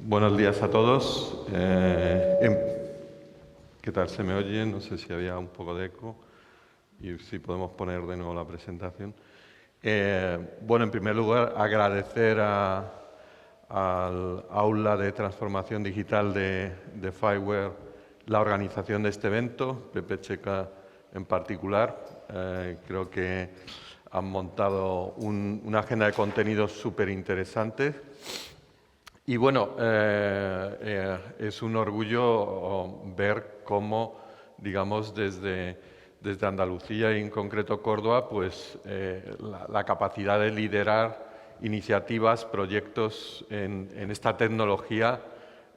Buenos días a todos. ¿Qué tal? ¿Se me oye? No sé si había un poco de eco y si podemos poner de nuevo la presentación. Bueno, en primer lugar, agradecer al Aula de Transformación Digital de FiWare la organización de este evento, Pepe Checa en particular. Creo que han montado una agenda de contenidos súper interesante. Y bueno, es un orgullo ver cómo, digamos, desde Andalucía y en concreto Córdoba, pues la capacidad de liderar iniciativas, proyectos en esta tecnología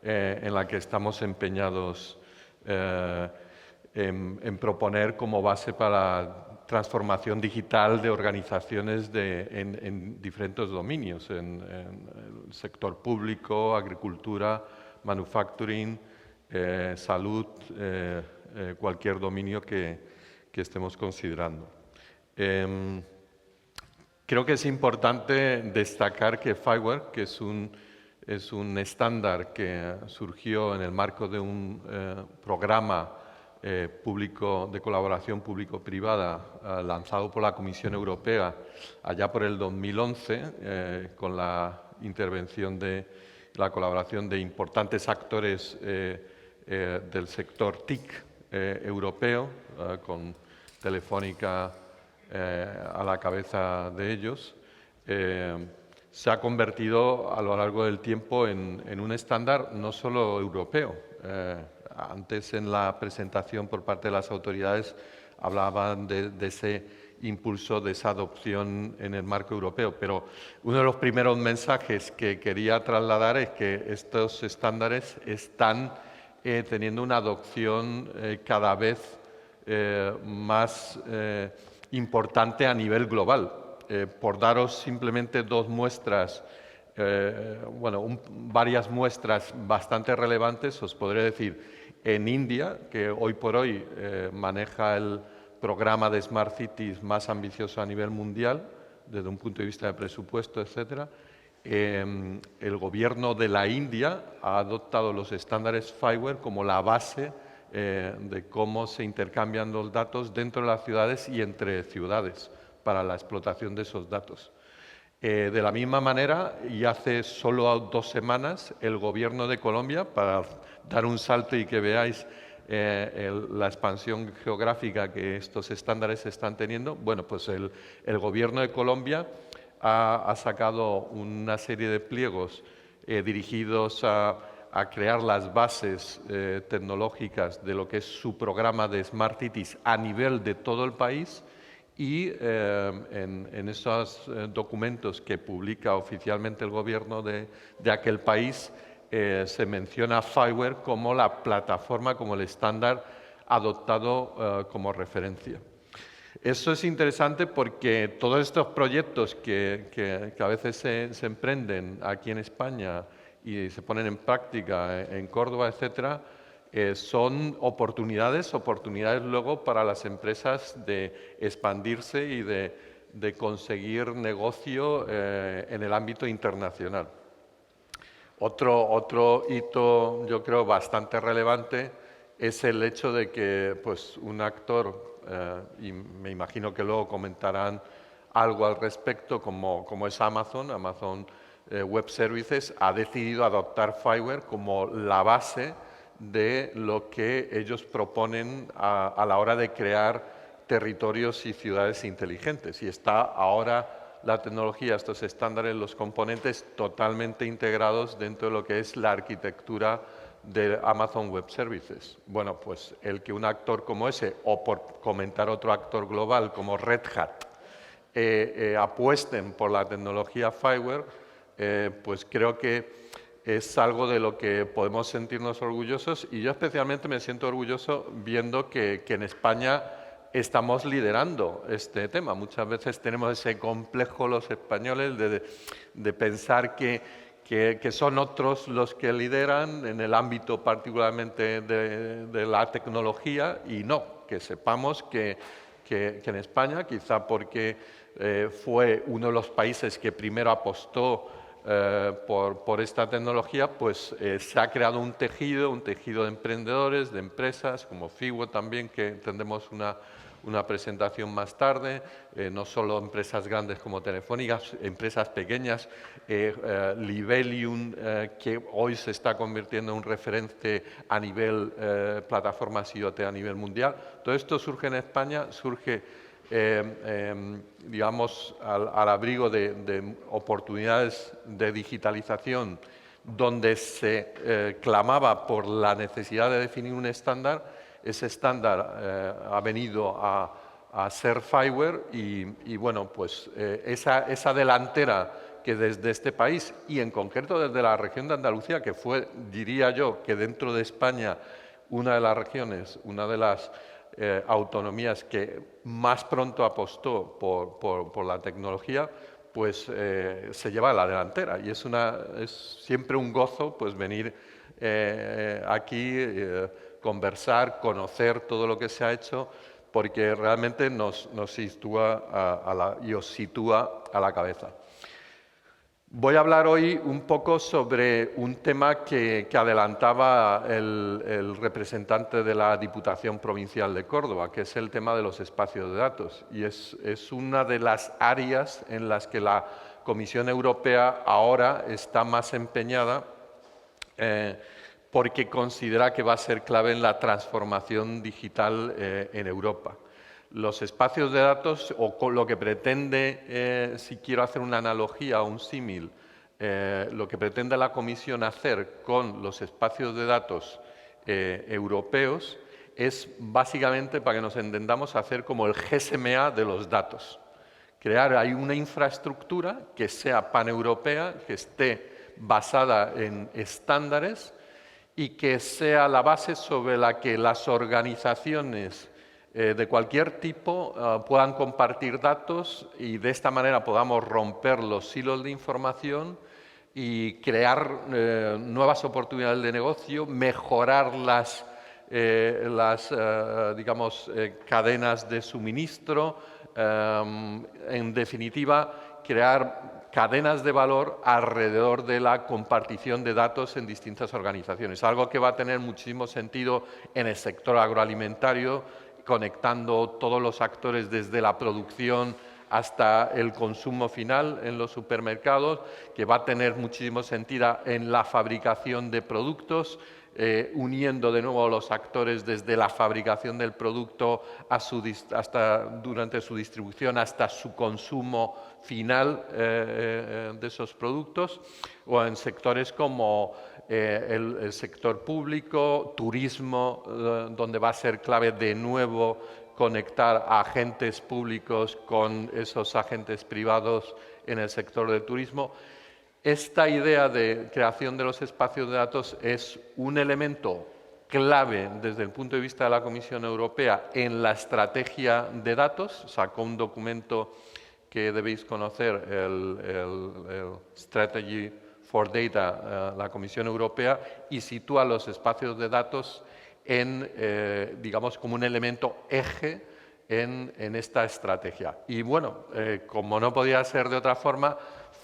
en la que estamos empeñados en proponer como base para transformación digital de organizaciones en diferentes dominios, en el sector público, agricultura, manufacturing, salud, cualquier dominio que estemos considerando. Creo que es importante destacar que FiWare, que es un estándar que surgió en el marco de un programa público de colaboración público-privada lanzado por la Comisión Europea allá por el 2011 con la intervención de la colaboración de importantes actores del sector TIC europeo, con Telefónica a la cabeza de ellos, se ha convertido a lo largo del tiempo en un estándar no solo europeo. Antes, en la presentación por parte de las autoridades, hablaban de ese impulso, de esa adopción en el marco europeo, pero uno de los primeros mensajes que quería trasladar es que estos estándares están teniendo una adopción cada vez más importante a nivel global. Por daros simplemente dos muestras, varias muestras bastante relevantes, os podré decir, en India, que hoy por hoy maneja el programa de Smart Cities más ambicioso a nivel mundial, desde un punto de vista de presupuesto, etcétera, el gobierno de la India ha adoptado los estándares FiWare como la base de cómo se intercambian los datos dentro de las ciudades y entre ciudades para la explotación de esos datos. De la misma manera, y hace solo 2 semanas, el Gobierno de Colombia, para dar un salto y que veáis la expansión geográfica que estos estándares están teniendo, bueno, pues el Gobierno de Colombia ha sacado una serie de pliegos dirigidos a crear las bases tecnológicas de lo que es su programa de Smart Cities a nivel de todo el país. Y en esos documentos que publica oficialmente el gobierno de aquel país se menciona FiWare como la plataforma, como el estándar adoptado como referencia. Eso es interesante porque todos estos proyectos que a veces se emprenden aquí en España y se ponen en práctica en Córdoba, etcétera, son oportunidades luego para las empresas de expandirse y de conseguir negocio en el ámbito internacional. Otro hito, yo creo, bastante relevante es el hecho de que pues, un actor, y me imagino que luego comentarán algo al respecto, como es Amazon Web Services, ha decidido adoptar FiWare como la base de lo que ellos proponen a la hora de crear territorios y ciudades inteligentes. Y está ahora la tecnología, estos estándares, los componentes totalmente integrados dentro de lo que es la arquitectura de Amazon Web Services. Bueno, pues el que un actor como ese, o por comentar otro actor global como Red Hat, apuesten por la tecnología FiWare, pues creo que es algo de lo que podemos sentirnos orgullosos, y yo especialmente me siento orgulloso viendo que en España estamos liderando este tema. Muchas veces tenemos ese complejo los españoles de pensar que son otros los que lideran en el ámbito particularmente de la tecnología, y no, que sepamos que en España, quizá porque fue uno de los países que primero apostó por esta tecnología, pues se ha creado un tejido de emprendedores, de empresas, como Fiwo también, que tendremos una presentación más tarde, no solo empresas grandes como Telefónica, empresas pequeñas, Libelium, que hoy se está convirtiendo en un referente a nivel plataformas IoT a nivel mundial. Todo esto surge en España, surge digamos, al abrigo de oportunidades de digitalización donde se clamaba por la necesidad de definir un estándar. Ese estándar ha venido a ser Fireware y bueno, pues esa delantera que desde este país y en concreto desde la región de Andalucía, que fue, diría yo, que dentro de España una de las regiones, una de las autonomías que más pronto apostó por la tecnología, pues se lleva a la delantera y es siempre un gozo pues venir aquí, conversar, conocer todo lo que se ha hecho, porque realmente nos sitúa y os sitúa a la cabeza. Voy a hablar hoy un poco sobre un tema que adelantaba el representante de la Diputación Provincial de Córdoba, que es el tema de los espacios de datos. Y es una de las áreas en las que la Comisión Europea ahora está más empeñada porque considera que va a ser clave en la transformación digital en Europa. Los espacios de datos, o con lo que pretende, si quiero hacer una analogía o un símil, lo que pretende la Comisión hacer con los espacios de datos europeos es básicamente, para que nos entendamos, hacer como el GSMA de los datos. Crear ahí una infraestructura que sea paneuropea, que esté basada en estándares y que sea la base sobre la que las organizaciones de cualquier tipo puedan compartir datos y de esta manera podamos romper los hilos de información y crear nuevas oportunidades de negocio, mejorar las digamos, cadenas de suministro, en definitiva, crear cadenas de valor alrededor de la compartición de datos en distintas organizaciones, algo que va a tener muchísimo sentido en el sector agroalimentario, conectando todos los actores desde la producción hasta el consumo final en los supermercados, que va a tener muchísimo sentido en la fabricación de productos, uniendo de nuevo a los actores desde la fabricación del producto hasta durante su distribución hasta su consumo final de esos productos, o en sectores como el sector público, turismo, donde va a ser clave de nuevo conectar a agentes públicos con esos agentes privados en el sector del turismo. Esta idea de creación de los espacios de datos es un elemento clave desde el punto de vista de la Comisión Europea en la estrategia de datos. Sacó un documento que debéis conocer, el Strategy for Data, la Comisión Europea, y sitúa los espacios de datos digamos, como un elemento eje en esta estrategia. Y bueno, como no podía ser de otra forma,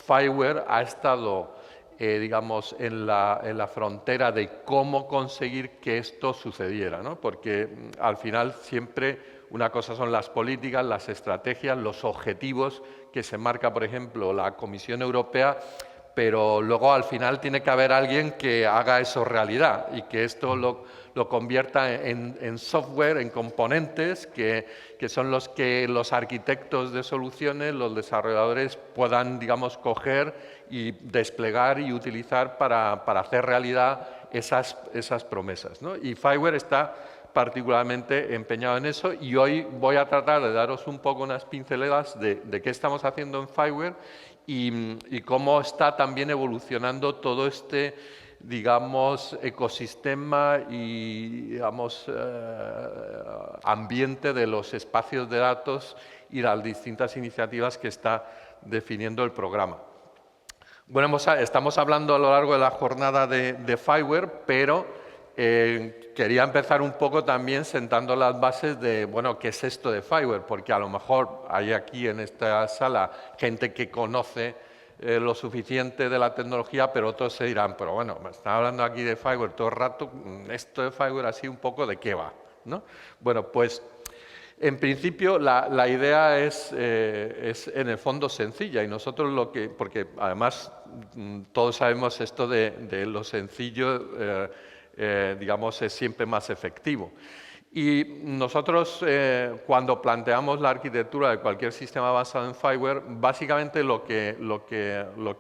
Fireware ha estado, digamos, en la frontera de cómo conseguir que esto sucediera, ¿no? Porque al final siempre una cosa son las políticas, las estrategias, los objetivos que se marca, por ejemplo, la Comisión Europea, pero luego al final tiene que haber alguien que haga eso realidad y que esto lo convierta en software, en componentes que son los que los arquitectos de soluciones, los desarrolladores puedan, digamos, coger y desplegar y utilizar para hacer realidad esas promesas, ¿no? Y Fireware está particularmente empeñado en eso y hoy voy a tratar de daros un poco unas pinceladas de qué estamos haciendo en Fireware y cómo está también evolucionando todo este, digamos, ecosistema y, digamos, ambiente de los espacios de datos y las distintas iniciativas que está definiendo el programa. Bueno, estamos hablando a lo largo de la jornada de Fireware, pero quería empezar un poco también sentando las bases de, bueno, ¿qué es esto de Fireware? Porque a lo mejor hay aquí en esta sala gente que conoce lo suficiente de la tecnología, pero otros se dirán, pero bueno, me están hablando aquí de Fireware todo el rato, esto de Fireware así un poco de qué va, ¿no? Bueno, pues en principio la idea es en el fondo sencilla y nosotros porque además todos sabemos esto de lo sencillo, digamos, es siempre más efectivo. Y nosotros, cuando planteamos la arquitectura de cualquier sistema basado en Fireware, básicamente lo que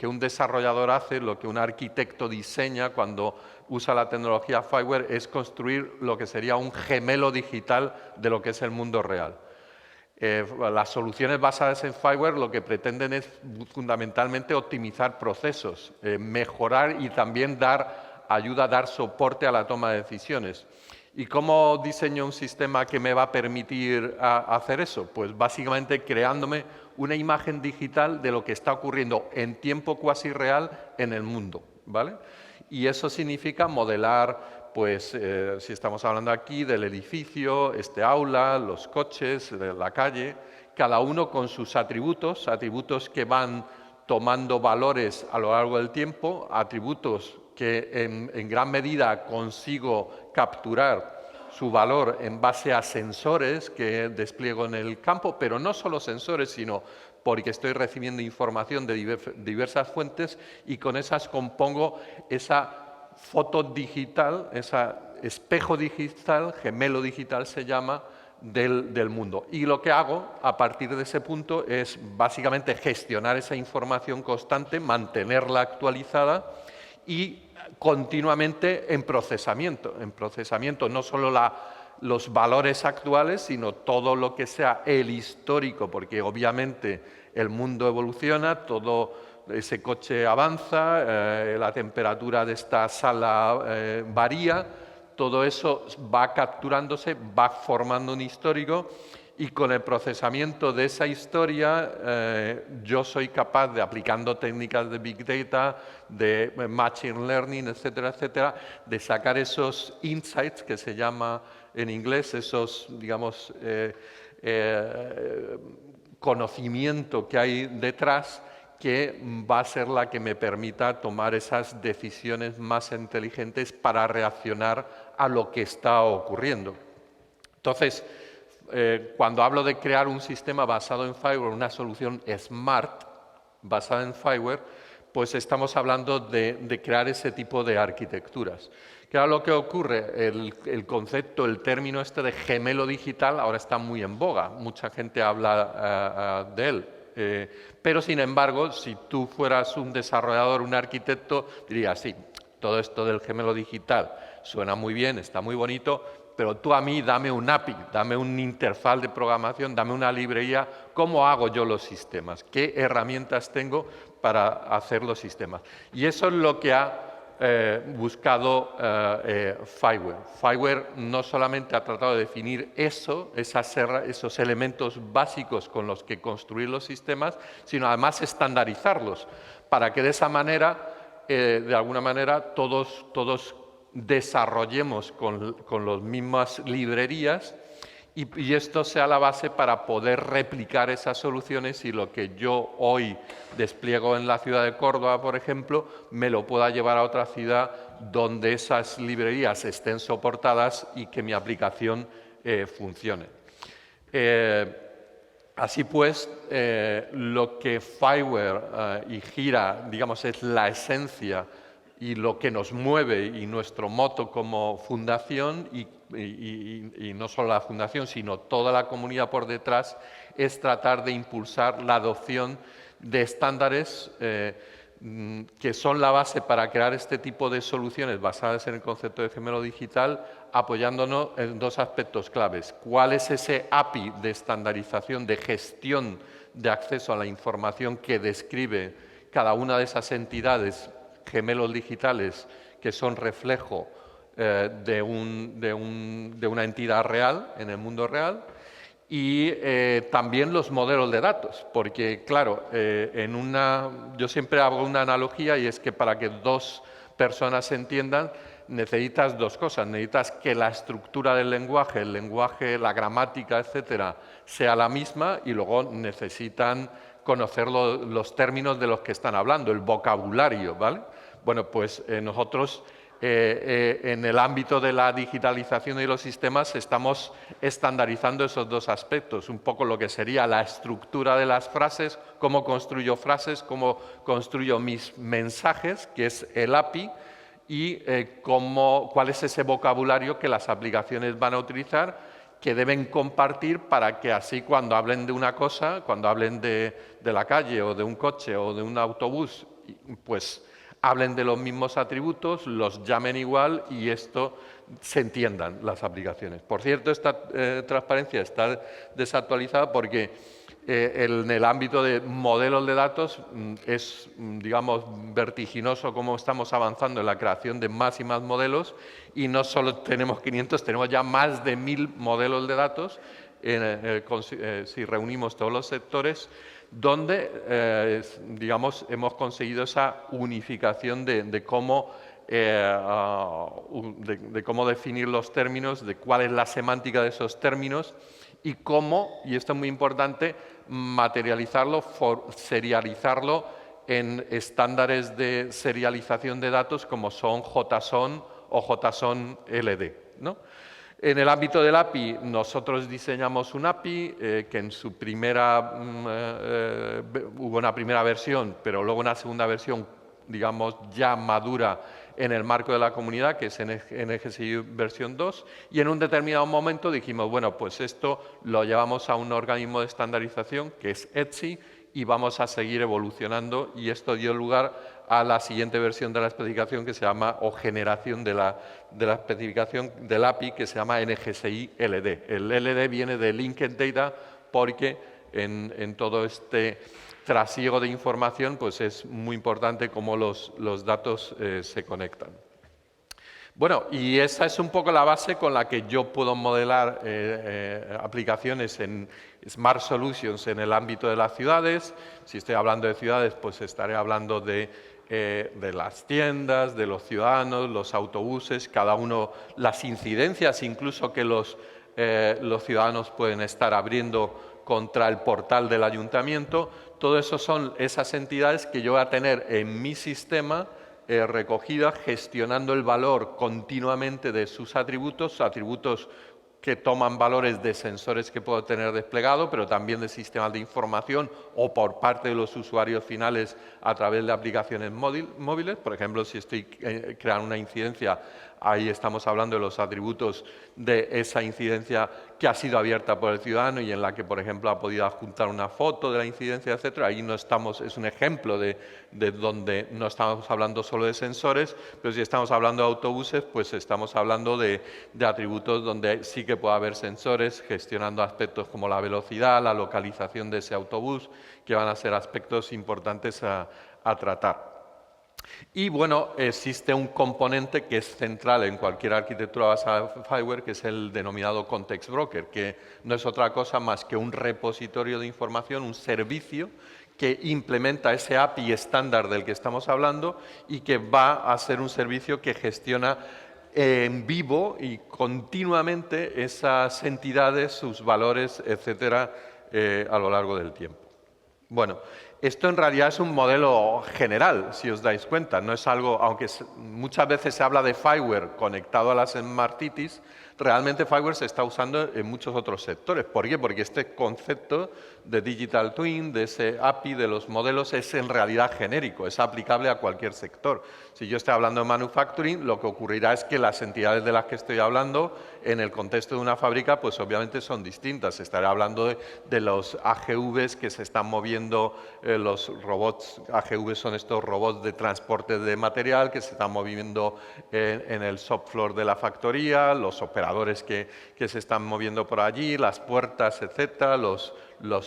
un desarrollador hace, lo que un arquitecto diseña cuando usa la tecnología Fireware es construir lo que sería un gemelo digital de lo que es el mundo real. Las soluciones basadas en Fireware lo que pretenden es fundamentalmente optimizar procesos, mejorar y también dar ayuda, dar soporte a la toma de decisiones. ¿Y cómo diseño un sistema que me va a permitir hacer eso? Pues básicamente creándome una imagen digital de lo que está ocurriendo en tiempo cuasi real en el mundo, ¿vale? Y eso significa modelar, pues, si estamos hablando aquí del edificio, este aula, los coches, la calle, cada uno con sus atributos, atributos que van tomando valores a lo largo del tiempo, atributos que en gran medida consigo capturar su valor en base a sensores que despliego en el campo, pero no solo sensores, sino porque estoy recibiendo información de diversas fuentes y con esas compongo esa foto digital, ese espejo digital, gemelo digital se llama, del mundo. Y lo que hago a partir de ese punto es básicamente gestionar esa información constante, mantenerla actualizada y continuamente en procesamiento no solo los valores actuales, sino todo lo que sea el histórico, porque obviamente el mundo evoluciona, todo ese coche avanza, la temperatura de esta sala varía, todo eso va capturándose, va formando un histórico y con el procesamiento de esa historia yo soy capaz de, aplicando técnicas de Big Data, de Machine Learning, etcétera, etcétera, de sacar esos insights, que se llama en inglés, esos, digamos, conocimiento que hay detrás, que va a ser la que me permita tomar esas decisiones más inteligentes para reaccionar a lo que está ocurriendo. Entonces, cuando hablo de crear un sistema basado en Fireware, una solución smart basada en Fireware, pues estamos hablando de crear ese tipo de arquitecturas. ¿Qué es lo que ocurre? El concepto, el término este de gemelo digital ahora está muy en boga, mucha gente habla de él. Pero, sin embargo, si tú fueras un desarrollador, un arquitecto, dirías, sí, todo esto del gemelo digital suena muy bien, está muy bonito, pero tú a mí dame un API, dame una interfaz de programación, dame una librería, ¿cómo hago yo los sistemas? ¿Qué herramientas tengo para hacer los sistemas? Y eso es lo que ha buscado Fireware. Fireware no solamente ha tratado de definir esos elementos básicos con los que construir los sistemas, sino además estandarizarlos, para que de esa manera, de alguna manera, todos desarrollemos con las mismas librerías y esto sea la base para poder replicar esas soluciones y lo que yo hoy despliego en la ciudad de Córdoba, por ejemplo, me lo pueda llevar a otra ciudad donde esas librerías estén soportadas y que mi aplicación funcione. Así pues, lo que Fireware y gira, digamos, es la esencia y lo que nos mueve y nuestro moto como fundación y no solo la fundación, sino toda la comunidad por detrás, es tratar de impulsar la adopción de estándares que son la base para crear este tipo de soluciones basadas en el concepto de gemelo digital, apoyándonos en dos aspectos claves. ¿Cuál es ese API de estandarización, de gestión de acceso a la información que describe cada una de esas entidades, gemelos digitales, que son reflejo de una entidad real, en el mundo real? Y también los modelos de datos, porque claro, yo siempre hago una analogía y es que para que dos personas se entiendan necesitas dos cosas. Necesitas que la estructura del lenguaje, el lenguaje, la gramática, etcétera, sea la misma y luego necesitan conocer los términos de los que están hablando, el vocabulario, ¿vale? Bueno, pues nosotros en el ámbito de la digitalización de los sistemas estamos estandarizando esos dos aspectos, un poco lo que sería la estructura de las frases, cómo construyo frases, cómo construyo mis mensajes, que es el API, y cuál es ese vocabulario que las aplicaciones van a utilizar, que deben compartir para que así cuando hablen de una cosa, cuando hablen de la calle o de un coche o de un autobús, pues hablen de los mismos atributos, los llamen igual y esto se entiendan las aplicaciones. Por cierto, esta transparencia está desactualizada porque en el ámbito de modelos de datos es, digamos, vertiginoso cómo estamos avanzando en la creación de más y más modelos y no solo tenemos 500, tenemos ya más de 1000 modelos de datos, si reunimos todos los sectores, donde, digamos, hemos conseguido esa unificación de cómo definir los términos, de cuál es la semántica de esos términos y cómo, y esto es muy importante, materializarlo, serializarlo en estándares de serialización de datos como son JSON o JSON-LD, ¿no? En el ámbito del API, nosotros diseñamos un API que en su hubo una primera versión, pero luego una segunda versión, digamos, ya madura en el marco de la comunidad, que es NGSI versión 2, y en un determinado momento dijimos, bueno, pues esto lo llevamos a un organismo de estandarización, que es ETSI, y vamos a seguir evolucionando, y esto dio lugar a la siguiente versión de la especificación que se llama, o generación de la especificación del API, que se llama NGSI LD. El LD viene de Linked Data porque en todo este trasiego de información pues es muy importante cómo los datos se conectan. Bueno, y esa es un poco la base con la que yo puedo modelar aplicaciones en Smart Solutions en el ámbito de las ciudades. Si estoy hablando de ciudades, pues estaré hablando de las tiendas, de los ciudadanos, los autobuses, cada uno, las incidencias incluso que los ciudadanos pueden estar abriendo contra el portal del ayuntamiento. Todo eso son esas entidades que yo voy a tener en mi sistema recogida, gestionando el valor continuamente de sus atributos que toman valores de sensores que puedo tener desplegado, pero también de sistemas de información o por parte de los usuarios finales a través de aplicaciones móviles. Por ejemplo, si estoy creando una incidencia, ahí estamos hablando de los atributos de esa incidencia que ha sido abierta por el ciudadano y en la que, por ejemplo, ha podido adjuntar una foto de la incidencia, etcétera. Ahí no estamos, es un ejemplo de donde no estamos hablando solo de sensores, pero si estamos hablando de autobuses, pues estamos hablando de atributos donde sí que puede haber sensores gestionando aspectos como la velocidad, la localización de ese autobús, que van a ser aspectos importantes a tratar. Y bueno, existe un componente que es central en cualquier arquitectura basada en Fireware, que es el denominado Context Broker, que no es otra cosa más que un repositorio de información, un servicio que implementa ese API estándar del que estamos hablando y que va a ser un servicio que gestiona en vivo y continuamente esas entidades, sus valores, etcétera, a lo largo del tiempo. Bueno, esto en realidad es un modelo general, si os dais cuenta. No es algo, aunque muchas veces se habla de Fireware conectado a las Smart Cities, realmente Fireware se está usando en muchos otros sectores. ¿Por qué? Porque este concepto de Digital Twin, de ese API, de los modelos, es en realidad genérico, es aplicable a cualquier sector. Si yo estoy hablando de manufacturing, lo que ocurrirá es que las entidades de las que estoy hablando, en el contexto de una fábrica, pues obviamente son distintas. Estaré hablando de los AGVs que se están moviendo, los robots, AGV son estos robots de transporte de material que se están moviendo en el shop floor de la factoría, los operadores que se están moviendo por allí, las puertas, etcétera, los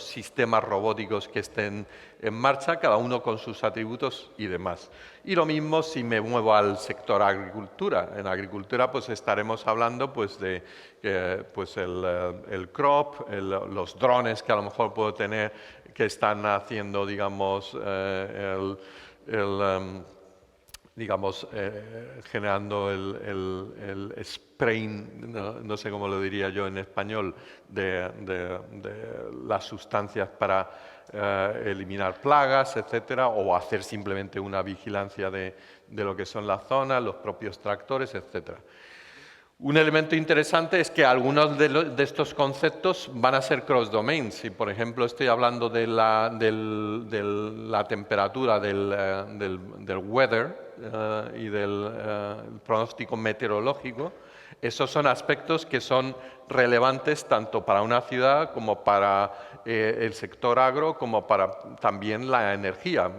sistemas robóticos que estén en marcha, cada uno con sus atributos y demás. Y lo mismo si me muevo al sector agricultura. En agricultura pues estaremos hablando pues de pues el crop, los drones que a lo mejor puedo tener que están haciendo, digamos, digamos, generando el spraying, no sé cómo lo diría yo en español, de las sustancias para eliminar plagas, etcétera, o hacer simplemente una vigilancia de lo que son las zonas, los propios tractores, etcétera. Un elemento interesante es que algunos de estos conceptos van a ser cross-domain. Si, por ejemplo, estoy hablando de la temperatura, del weather y del pronóstico meteorológico, esos son aspectos que son relevantes tanto para una ciudad como para el sector agro, como para también la energía,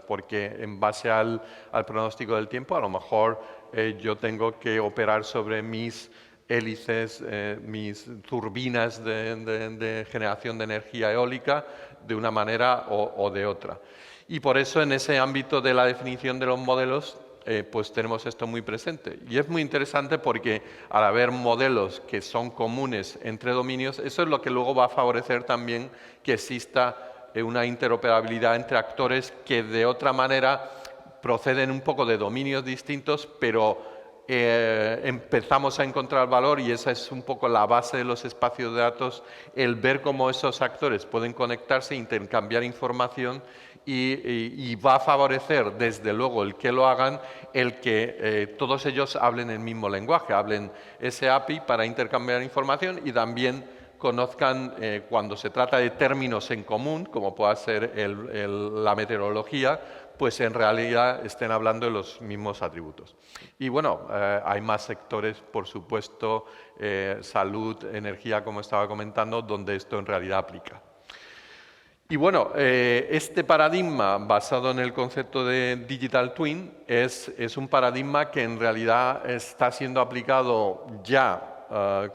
porque en base al pronóstico del tiempo, a lo mejor yo tengo que operar sobre mis hélices, mis turbinas de generación de energía eólica de una manera o de otra. Y por eso en ese ámbito de la definición de los modelos pues tenemos esto muy presente. Y es muy interesante porque al haber modelos que son comunes entre dominios, eso es lo que luego va a favorecer también que exista una interoperabilidad entre actores que de otra manera proceden un poco de dominios distintos, pero empezamos a encontrar valor y esa es un poco la base de los espacios de datos, el ver cómo esos actores pueden conectarse, intercambiar información y va a favorecer desde luego el que lo hagan, el que todos ellos hablen el mismo lenguaje, hablen ese API para intercambiar información y también conozcan cuando se trata de términos en común, como pueda ser la meteorología, pues en realidad estén hablando de los mismos atributos. Y bueno, hay más sectores, por supuesto, salud, energía, como estaba comentando, donde esto en realidad aplica. Y bueno, este paradigma basado en el concepto de Digital Twin es un paradigma que en realidad está siendo aplicado ya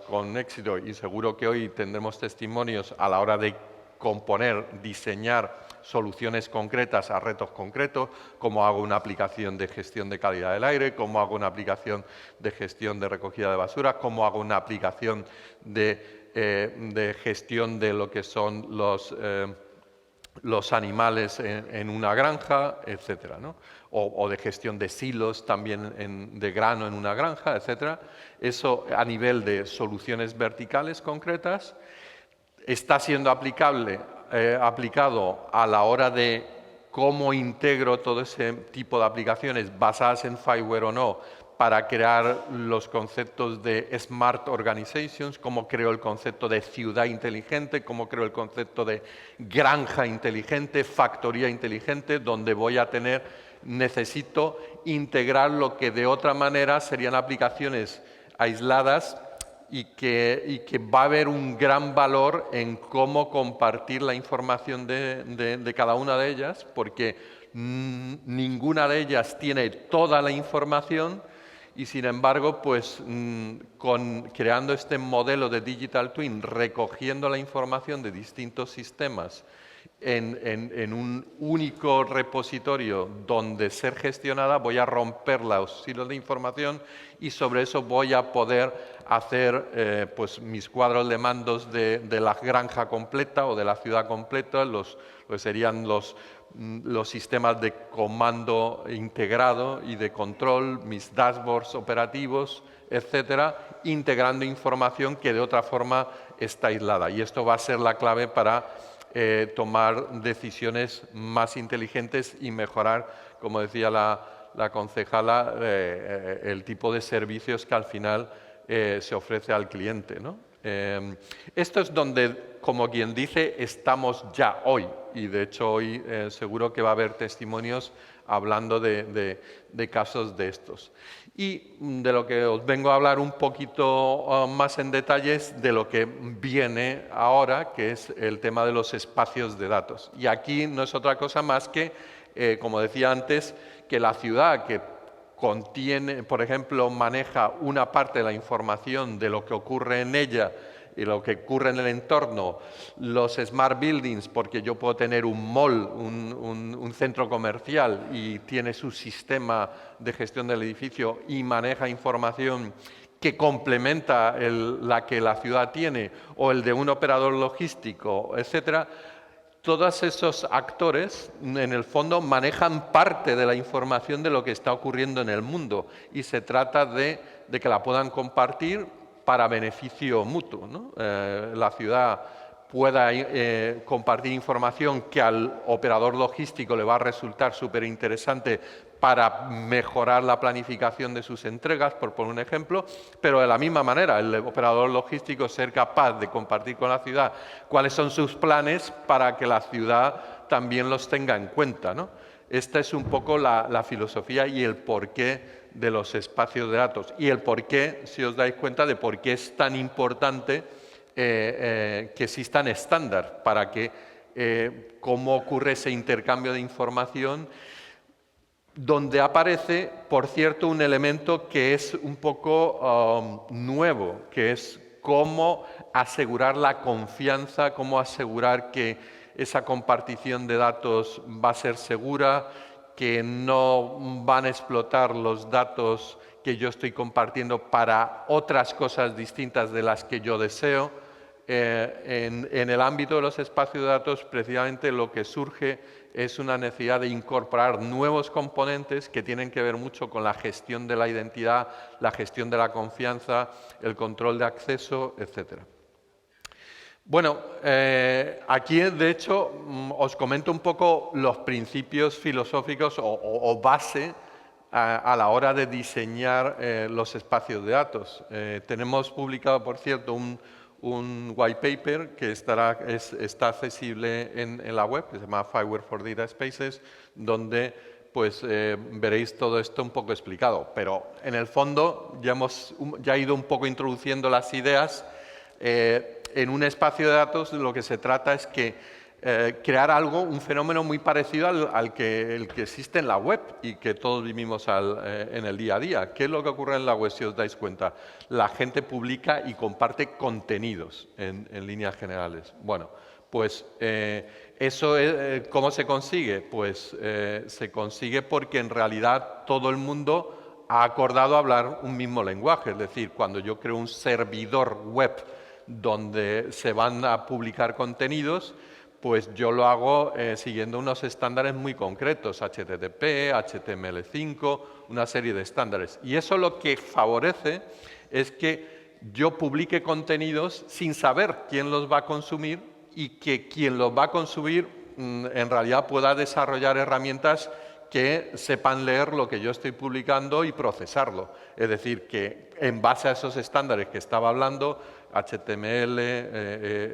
con éxito y seguro que hoy tendremos testimonios a la hora de componer, diseñar soluciones concretas a retos concretos, cómo hago una aplicación de gestión de calidad del aire, cómo hago una aplicación de gestión de recogida de basura, cómo hago una aplicación de gestión de lo que son los animales en una granja, etcétera, ¿no? O de gestión de silos también de grano en una granja, etcétera. Eso a nivel de soluciones verticales concretas está siendo aplicado a la hora de cómo integro todo ese tipo de aplicaciones basadas en Fireware o no para crear los conceptos de Smart Organizations, cómo creo el concepto de ciudad inteligente, cómo creo el concepto de granja inteligente, factoría inteligente, donde necesito integrar lo que de otra manera serían aplicaciones aisladas y que va a haber un gran valor en cómo compartir la información de cada una de ellas, porque ninguna de ellas tiene toda la información y sin embargo, pues creando este modelo de Digital Twin, recogiendo la información de distintos sistemas en un único repositorio donde ser gestionada, voy a romper los silos de información y sobre eso voy a poder hacer pues mis cuadros de mandos de la granja completa o de la ciudad completa, pues serían los sistemas de comando integrado y de control, mis dashboards operativos, etcétera, integrando información que de otra forma está aislada. Y esto va a ser la clave para tomar decisiones más inteligentes y mejorar, como decía la concejala, el tipo de servicios que al final se ofrece al cliente, ¿no? Esto es donde, como quien dice, estamos ya hoy y de hecho hoy seguro que va a haber testimonios hablando de casos de estos. Y de lo que os vengo a hablar un poquito más en detalles de lo que viene ahora, que es el tema de los espacios de datos. Y aquí no es otra cosa más que, como decía antes, que la ciudad que contiene, por ejemplo, maneja una parte de la información de lo que ocurre en ella y lo que ocurre en el entorno, los smart buildings, porque yo puedo tener un mall, un centro comercial y tiene su sistema de gestión del edificio y maneja información que complementa la que la ciudad tiene, o el de un operador logístico, etcétera. todos esos actores, en el fondo, manejan parte de la información de lo que está ocurriendo en el mundo y se trata de que la puedan compartir para beneficio mutuo, ¿no? La ciudad pueda compartir información que al operador logístico le va a resultar súper interesante para mejorar la planificación de sus entregas, por poner un ejemplo, pero de la misma manera el operador logístico ser capaz de compartir con la ciudad cuáles son sus planes para que la ciudad también los tenga en cuenta, ¿no? Esta es un poco la filosofía y el porqué de los espacios de datos y el porqué, si os dais cuenta, de por qué es tan importante que existan estándares para que cómo ocurre ese intercambio de información, donde aparece, por cierto, un elemento que es un poco nuevo, que es cómo asegurar la confianza, cómo asegurar que esa compartición de datos va a ser segura, que no van a explotar los datos que yo estoy compartiendo para otras cosas distintas de las que yo deseo. En el ámbito de los espacios de datos, precisamente lo que surge es una necesidad de incorporar nuevos componentes que tienen que ver mucho con la gestión de la identidad, la gestión de la confianza, el control de acceso, etc. Bueno, aquí de hecho os comento un poco los principios filosóficos o base a la hora de diseñar los espacios de datos. Tenemos publicado, por cierto, un white paper que está accesible en la web, que se llama Fireware for Data Spaces, donde pues veréis todo esto un poco explicado. Pero en el fondo ya he ido un poco introduciendo las ideas. En un espacio de datos lo que se trata es que crear un fenómeno muy parecido al que existe en la web y que todos vivimos en el día a día. ¿Qué es lo que ocurre en la web, si os dais cuenta? La gente publica y comparte contenidos en líneas generales. Bueno, pues eso ¿cómo se consigue? Pues se consigue porque en realidad todo el mundo ha acordado hablar un mismo lenguaje. Es decir, cuando yo creo un servidor web donde se van a publicar contenidos, pues yo lo hago siguiendo unos estándares muy concretos, HTTP, HTML5, una serie de estándares. Y eso lo que favorece es que yo publique contenidos sin saber quién los va a consumir y que quien los va a consumir en realidad pueda desarrollar herramientas que sepan leer lo que yo estoy publicando y procesarlo. Es decir, que en base a esos estándares que estaba hablando, HTML,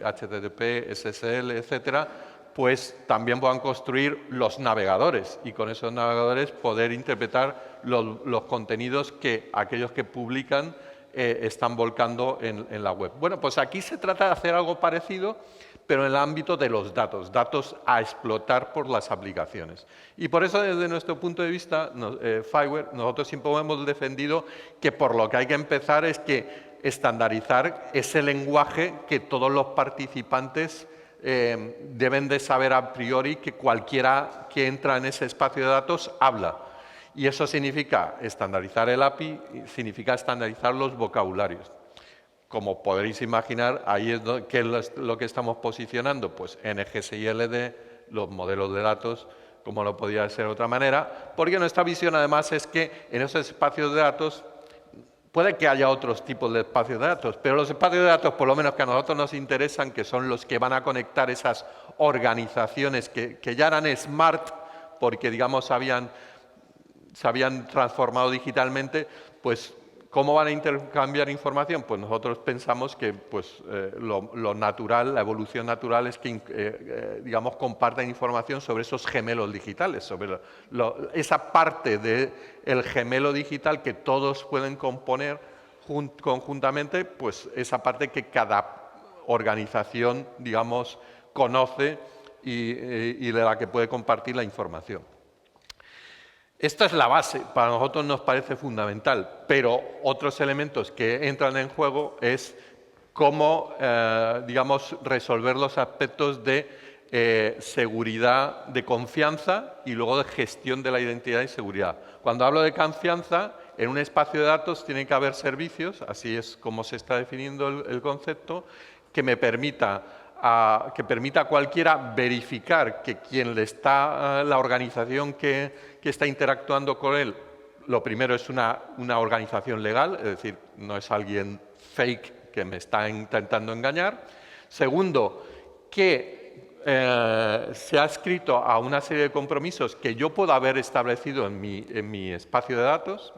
HTTP, SSL, etcétera, pues también puedan construir los navegadores y con esos navegadores poder interpretar los contenidos que aquellos que publican están volcando en la web. Bueno, pues aquí se trata de hacer algo parecido, pero en el ámbito de los datos a explotar por las aplicaciones. Y por eso, desde nuestro punto de vista, Fireware, nosotros siempre hemos defendido que por lo que hay que empezar es que estandarizar ese lenguaje que todos los participantes deben de saber a priori que cualquiera que entra en ese espacio de datos habla. Y eso significa estandarizar el API, significa estandarizar los vocabularios. Como podréis imaginar, ahí es ¿qué es lo que estamos posicionando? Pues NGSILD, los modelos de datos, como no podía ser de otra manera, porque nuestra visión además es que en esos espacios de datos puede que haya otros tipos de espacios de datos, pero los espacios de datos, por lo menos que a nosotros nos interesan, que son los que van a conectar esas organizaciones que ya eran smart, porque digamos se habían transformado digitalmente, pues ¿cómo van a intercambiar información? Pues nosotros pensamos que pues, lo natural, la evolución natural es que digamos, compartan información sobre esos gemelos digitales, sobre esa parte del gemelo digital que todos pueden componer conjuntamente, pues esa parte que cada organización, digamos, conoce y de la que puede compartir la información. Esta es la base, para nosotros nos parece fundamental, pero otros elementos que entran en juego es cómo, digamos, resolver los aspectos de seguridad, de confianza y luego de gestión de la identidad y seguridad. Cuando hablo de confianza, en un espacio de datos tiene que haber servicios, así es como se está definiendo el concepto, que me permita que permita a cualquiera verificar que quien le está, la organización que está interactuando con él, lo primero es una organización legal, es decir, no es alguien fake que me está intentando engañar. Segundo, que se ha escrito a una serie de compromisos que yo puedo haber establecido en mi espacio de datos.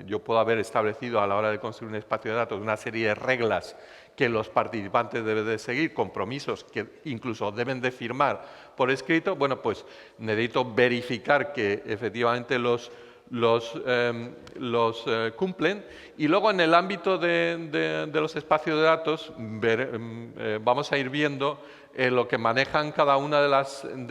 Yo puedo haber establecido a la hora de construir un espacio de datos una serie de reglas que los participantes deben de seguir, compromisos que incluso deben de firmar por escrito. Bueno, pues necesito verificar que efectivamente los cumplen. Y luego en el ámbito de los espacios de datos vamos a ir viendo lo que manejan cada una de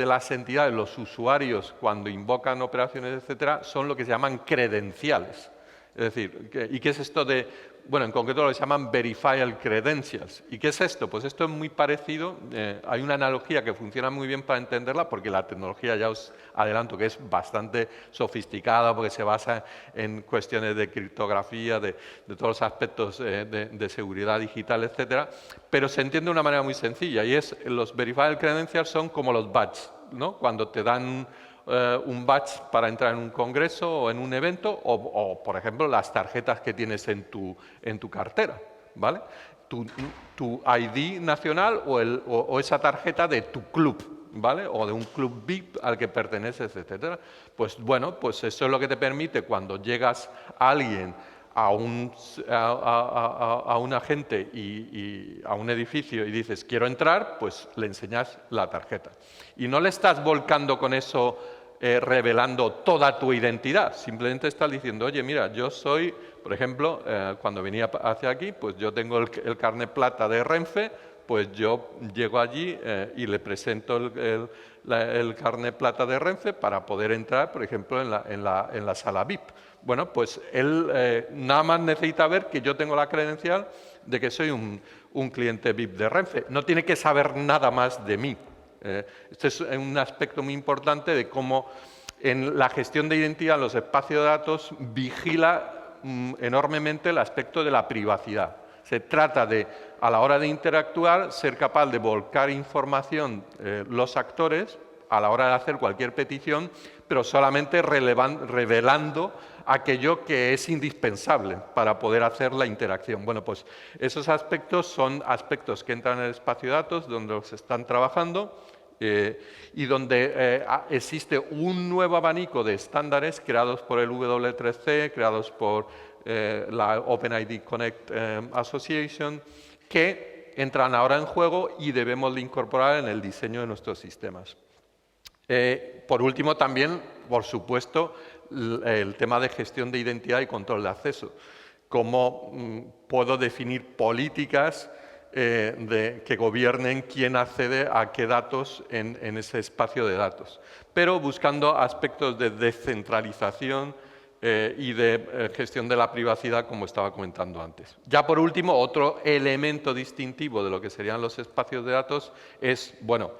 las entidades, los usuarios cuando invocan operaciones, etcétera, son lo que se llaman credenciales. Es decir, ¿y qué es esto de...? Bueno, en concreto lo que se llaman verified credentials. ¿Y qué es esto? Pues esto es muy parecido, hay una analogía que funciona muy bien para entenderla, porque la tecnología, ya os adelanto, que es bastante sofisticada, porque se basa en cuestiones de criptografía, de todos los aspectos de seguridad digital, etcétera, pero se entiende de una manera muy sencilla, y es, los verified credentials son como los badges, ¿no? Cuando te dan un badge para entrar en un congreso o en un evento, o por ejemplo, las tarjetas que tienes en tu cartera, ¿vale? Tu ID nacional o esa tarjeta de tu club, ¿vale? O de un club VIP al que perteneces, etcétera. Pues bueno, pues eso es lo que te permite cuando llegas a alguien, a un agente y a un edificio y dices, quiero entrar, pues le enseñas la tarjeta. Y no le estás volcando con eso, revelando toda tu identidad, simplemente estás diciendo, oye, mira, yo soy, por ejemplo, cuando venía hacia aquí, pues yo tengo el carnet plata de Renfe, pues yo llego allí y le presento el carnet plata de Renfe para poder entrar, por ejemplo, en la sala VIP. Bueno, pues él nada más necesita ver que yo tengo la credencial de que soy un cliente VIP de Renfe. No tiene que saber nada más de mí. Este es un aspecto muy importante de cómo en la gestión de identidad en los espacios de datos vigila enormemente el aspecto de la privacidad. Se trata de, a la hora de interactuar, ser capaz de volcar información los actores a la hora de hacer cualquier petición, pero solamente revelando aquello que es indispensable para poder hacer la interacción. Bueno, pues esos aspectos son aspectos que entran en el espacio de datos, donde se están trabajando y donde existe un nuevo abanico de estándares creados por el W3C, creados por la OpenID Connect Association, que entran ahora en juego y debemos de incorporar en el diseño de nuestros sistemas. Por último, también, por supuesto, el tema de gestión de identidad y control de acceso. Cómo puedo definir políticas que gobiernen quién accede a qué datos en ese espacio de datos, pero buscando aspectos de descentralización y de gestión de la privacidad, como estaba comentando antes. Ya por último, otro elemento distintivo de lo que serían los espacios de datos es, bueno,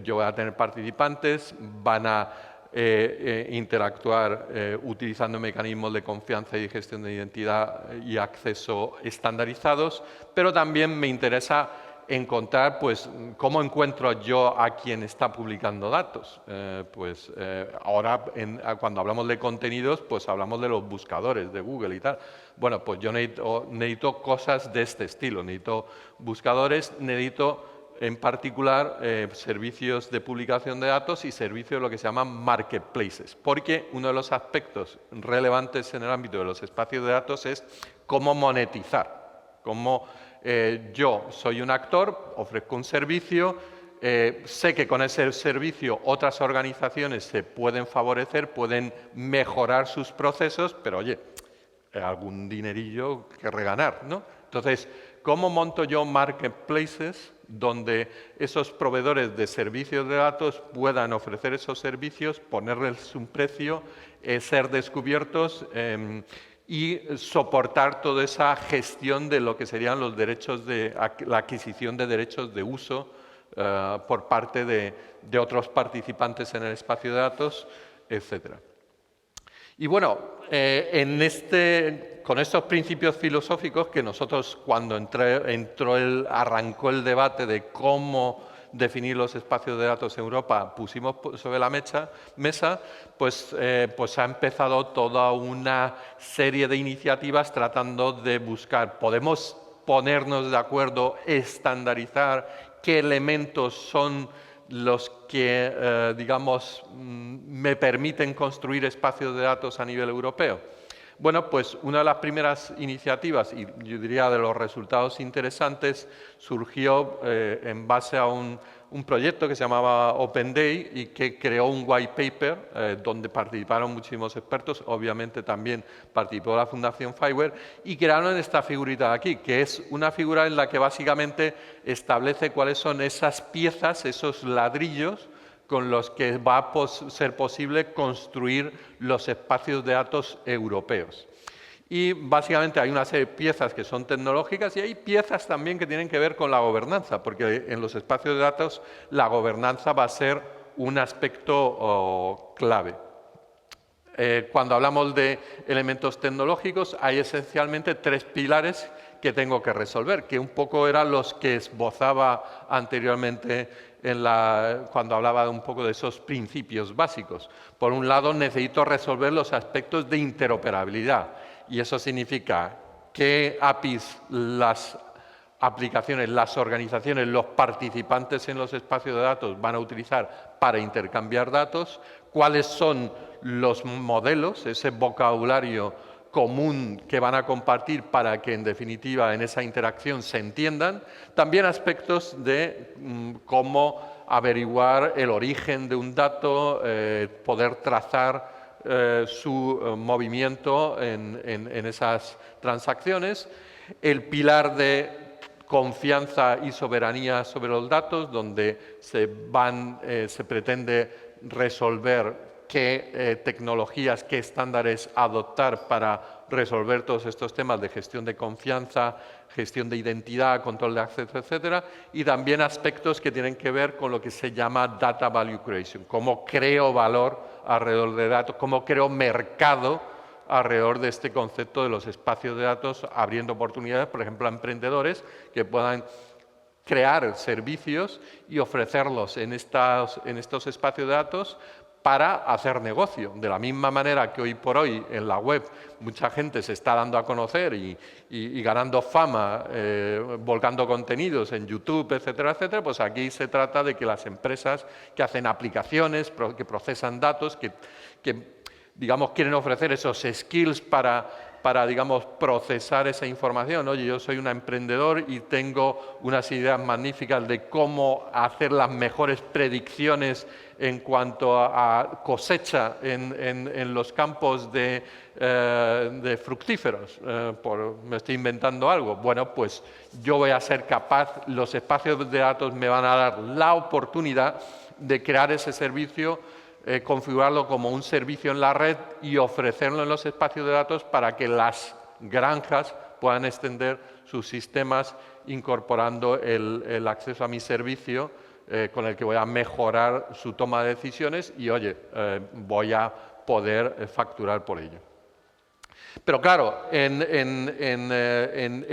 yo voy a tener participantes, van a interactuar utilizando mecanismos de confianza y gestión de identidad y acceso estandarizados, pero también me interesa encontrar, pues, cómo encuentro yo a quien está publicando datos. Ahora, cuando hablamos de contenidos, pues hablamos de los buscadores de Google y tal. Bueno, pues yo necesito cosas de este estilo, necesito buscadores, necesito en particular servicios de publicación de datos y servicios de lo que se llaman marketplaces, porque uno de los aspectos relevantes en el ámbito de los espacios de datos es cómo monetizar, cómo yo soy un actor, ofrezco un servicio, sé que con ese servicio otras organizaciones se pueden favorecer, pueden mejorar sus procesos, pero oye, algún dinerillo que reganar, ¿no? Entonces, ¿cómo monto yo marketplaces donde esos proveedores de servicios de datos puedan ofrecer esos servicios, ponerles un precio, ser descubiertos y soportar toda esa gestión de lo que serían los derechos la adquisición de derechos de uso por parte de otros participantes en el espacio de datos, etcétera? Y bueno, en este con estos principios filosóficos que nosotros cuando arrancó el debate de cómo definir los espacios de datos en Europa, pusimos sobre la mesa, pues ha empezado toda una serie de iniciativas tratando de buscar, podemos ponernos de acuerdo, estandarizar qué elementos son los que, digamos, me permiten construir espacios de datos a nivel europeo. Bueno, pues una de las primeras iniciativas, y yo diría de los resultados interesantes, surgió en base a un proyecto que se llamaba Open Day y que creó un white paper donde participaron muchísimos expertos, obviamente también participó la Fundación FIWARE, y crearon esta figurita de aquí, que es una figura en la que básicamente establece cuáles son esas piezas, esos ladrillos, con los que va a ser posible construir los espacios de datos europeos. Y básicamente hay una serie de piezas que son tecnológicas y hay piezas también que tienen que ver con la gobernanza, porque en los espacios de datos la gobernanza va a ser un aspecto clave. Cuando hablamos de elementos tecnológicos hay esencialmente 3 pilares que tengo que resolver, que un poco eran los que esbozaba anteriormente cuando hablaba un poco de esos principios básicos. Por un lado, necesito resolver los aspectos de interoperabilidad y eso significa qué APIs las aplicaciones, las organizaciones, los participantes en los espacios de datos van a utilizar para intercambiar datos, cuáles son los modelos, ese vocabulario común que van a compartir para que, en definitiva, en esa interacción se entiendan. También aspectos de cómo averiguar el origen de un dato, poder trazar su movimiento en esas transacciones. El pilar de confianza y soberanía sobre los datos, donde se pretende resolver qué tecnologías, qué estándares adoptar para resolver todos estos temas de gestión de confianza, gestión de identidad, control de acceso, etcétera, y también aspectos que tienen que ver con lo que se llama Data Value Creation, cómo creo valor alrededor de datos, cómo creo mercado alrededor de este concepto de los espacios de datos, abriendo oportunidades, por ejemplo, a emprendedores que puedan crear servicios y ofrecerlos en estos espacios de datos para hacer negocio. De la misma manera que hoy por hoy en la web mucha gente se está dando a conocer y ganando fama, volcando contenidos en YouTube, etcétera, etcétera, pues aquí se trata de que las empresas que hacen aplicaciones, que procesan datos, que digamos, quieren ofrecer esos skills para, digamos, procesar esa información. Oye, yo soy un emprendedor y tengo unas ideas magníficas de cómo hacer las mejores predicciones en cuanto a cosecha en los campos de fructíferos. Me estoy inventando algo. Bueno, pues yo voy a ser capaz, los espacios de datos me van a dar la oportunidad de crear ese servicio, configurarlo como un servicio en la red y ofrecerlo en los espacios de datos para que las granjas puedan extender sus sistemas incorporando el acceso a mi servicio con el que voy a mejorar su toma de decisiones y, oye, voy a poder facturar por ello. Pero claro, en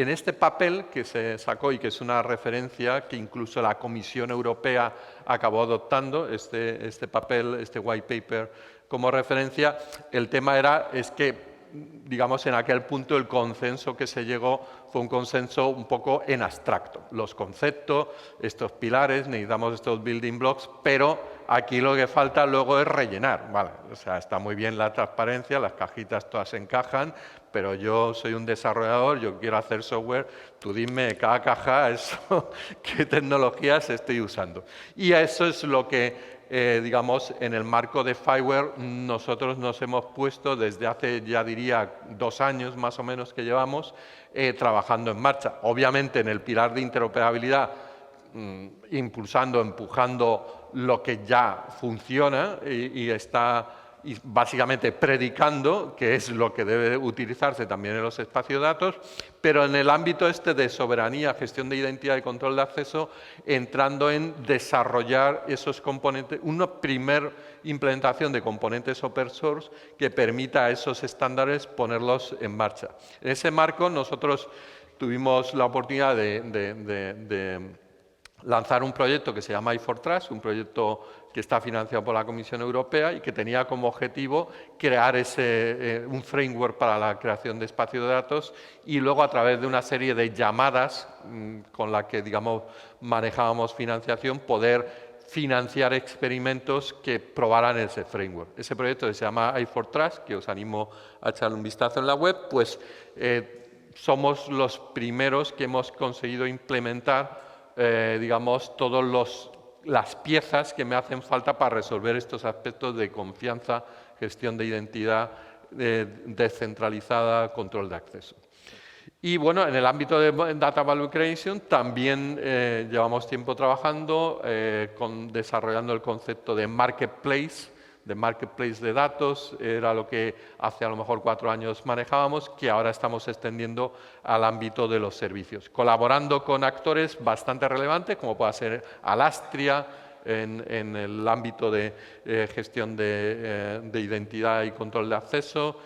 este papel que se sacó y que es una referencia que incluso la Comisión Europea acabó adoptando, este papel, este white paper como referencia, el tema es que, digamos, en aquel punto el consenso que se llegó fue un consenso un poco en abstracto. Los conceptos, estos pilares, necesitamos estos building blocks, pero aquí lo que falta luego es rellenar. Vale, o sea, está muy bien la transparencia, las cajitas todas encajan, pero yo soy un desarrollador, yo quiero hacer software, tú dime cada caja eso, qué tecnologías estoy usando. Y eso es lo que digamos, en el marco de FIWARE nosotros nos hemos puesto desde hace, ya diría, 2 años más o menos que llevamos trabajando en marcha. Obviamente en el pilar de interoperabilidad, impulsando, empujando lo que ya funciona y y básicamente predicando, que es lo que debe utilizarse también en los espacios de datos, pero en el ámbito este de soberanía, gestión de identidad y control de acceso, entrando en desarrollar esos componentes, una primera implementación de componentes open source que permita a esos estándares ponerlos en marcha. En ese marco nosotros tuvimos la oportunidad de lanzar un proyecto que se llama i4Trust, un proyecto que está financiado por la Comisión Europea y que tenía como objetivo crear un framework para la creación de espacios de datos y luego a través de una serie de llamadas con la que, digamos, manejábamos financiación, poder financiar experimentos que probaran ese framework. Ese proyecto se llama i4Trust, que os animo a echarle un vistazo en la web, pues somos los primeros que hemos conseguido implementar digamos, todas las piezas que me hacen falta para resolver estos aspectos de confianza, gestión de identidad descentralizada, control de acceso. Y bueno, en el ámbito de Data Value Creation también llevamos tiempo trabajando desarrollando el concepto de marketplace de datos, era lo que hace a lo mejor 4 años manejábamos, que ahora estamos extendiendo al ámbito de los servicios, colaborando con actores bastante relevantes, como pueda ser Alastria, en el ámbito de gestión de identidad y control de acceso,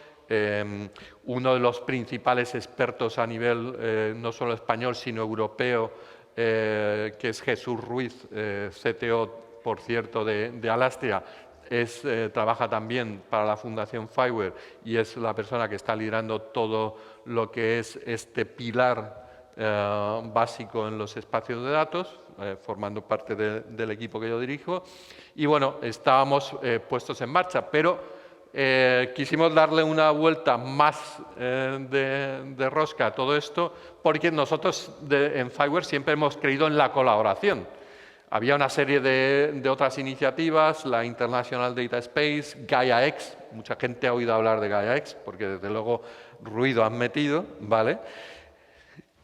uno de los principales expertos a nivel no solo español, sino europeo, que es Jesús Ruiz, CTO, por cierto, de Alastria, trabaja también para la Fundación FIWARE y es la persona que está liderando todo lo que es este pilar básico en los espacios de datos, formando parte del equipo que yo dirijo. Y bueno, estábamos puestos en marcha, pero quisimos darle una vuelta más de rosca a todo esto, porque nosotros en FIWARE siempre hemos creído en la colaboración. Había una serie de otras iniciativas, la International Data Space, GaiaX, mucha gente ha oído hablar de GaiaX, porque desde luego ruido han metido, ¿vale?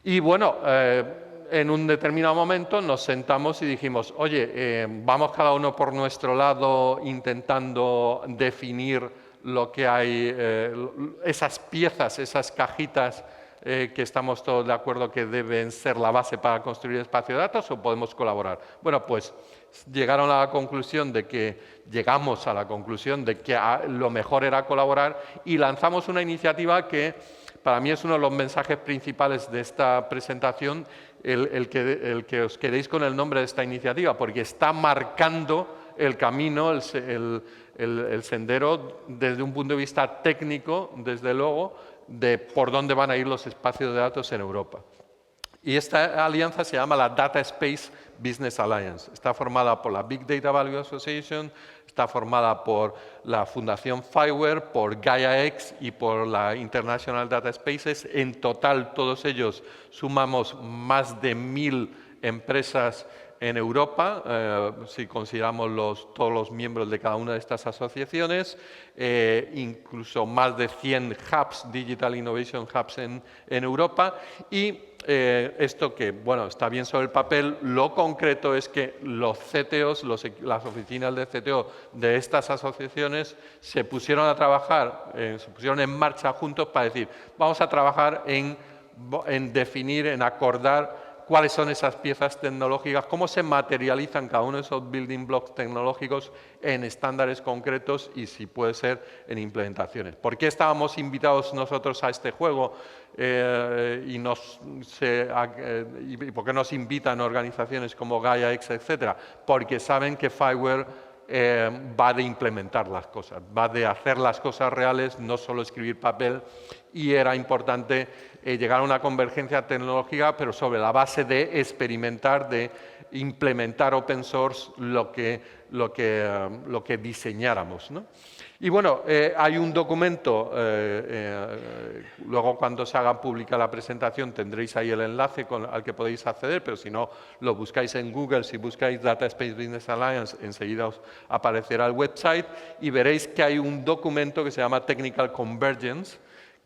Y bueno, en un determinado momento nos sentamos y dijimos, oye, vamos cada uno por nuestro lado intentando definir lo que hay, esas piezas, esas cajitas que estamos todos de acuerdo que deben ser la base para construir espacio de datos, o podemos colaborar. Bueno, pues llegamos a la conclusión de que lo mejor era colaborar y lanzamos una iniciativa que para mí es uno de los mensajes principales de esta presentación, el que os quedéis con el nombre de esta iniciativa, porque está marcando el camino, el sendero desde un punto de vista técnico, desde luego, de por dónde van a ir los espacios de datos en Europa. Y esta alianza se llama la Data Space Business Alliance. Está formada por la Big Data Value Association, está formada por la Fundación FIWARE, por GaiaX y por la International Data Spaces. En total, todos ellos sumamos más de 1000 empresas en Europa, si consideramos todos los miembros de cada una de estas asociaciones, incluso más de 100 hubs, Digital Innovation Hubs en Europa, y esto que, bueno, está bien sobre el papel, lo concreto es que los CTOs, las oficinas de CTO de estas asociaciones se pusieron a trabajar, se pusieron en marcha juntos para decir, vamos a trabajar en definir, en acordar cuáles son esas piezas tecnológicas, cómo se materializan cada uno de esos building blocks tecnológicos en estándares concretos y, si puede ser, en implementaciones. ¿Por qué estábamos invitados nosotros a este juego y por qué nos invitan organizaciones como GaiaX, etcétera? Porque saben que FIWARE va de implementar las cosas, va de hacer las cosas reales, no solo escribir papel, y era importante llegar a una convergencia tecnológica, pero sobre la base de experimentar, de implementar open source lo que diseñáramos, ¿no? Y bueno, hay un documento, luego cuando se haga pública la presentación tendréis ahí el enlace al que podéis acceder, pero si no, lo buscáis en Google, si buscáis Data Space Business Alliance, enseguida os aparecerá el website y veréis que hay un documento que se llama Technical Convergence,